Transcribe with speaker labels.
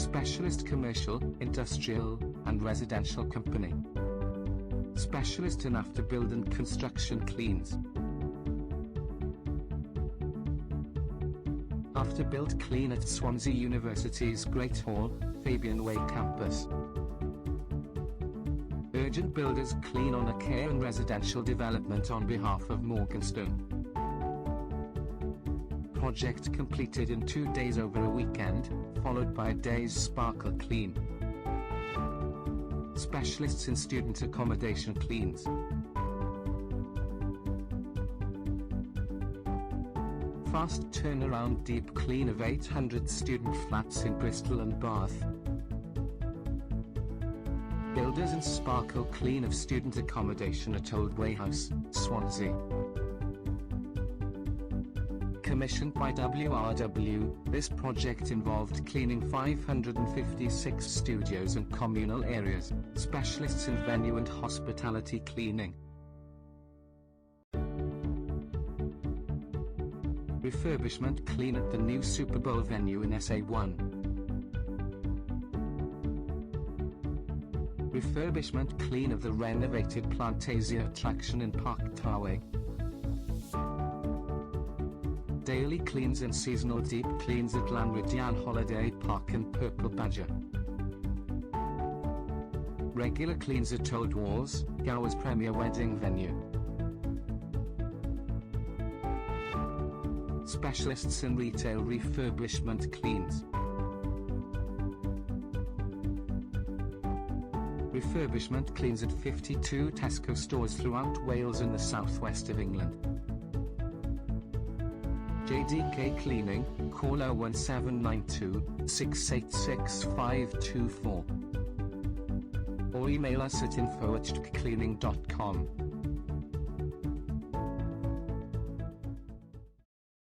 Speaker 1: Specialist commercial, industrial, and residential company. Specialist in after build and construction cleans. After build clean at Swansea University's Great Hall, Fabian Way campus. Urgent builders clean on a care and residential development on behalf of Morganstone. Project completed in 2 days over a weekend, followed by a day's sparkle clean. Specialists in student accommodation cleans. Fast turnaround deep clean of 800 student flats in Bristol and Bath. Builders and sparkle clean of student accommodation at Old Way House, Swansea. Commissioned by WRW, this project involved cleaning 556 studios and communal areas, specialists in venue and hospitality cleaning. Refurbishment clean at the new Super Bowl venue in SA1. Refurbishment clean of the renovated Plantasia attraction in Park Tarway. Daily cleans and seasonal deep cleans at Llanryddian Holiday Park and Purple Badger. Regular cleans at Old Walls, Gower's premier wedding venue. Specialists in retail refurbishment cleans. Refurbishment cleans at 52 Tesco stores throughout Wales and the southwest of England. JDK Cleaning, call 01792 686 524. Or email us at info@jdkcleaning.com.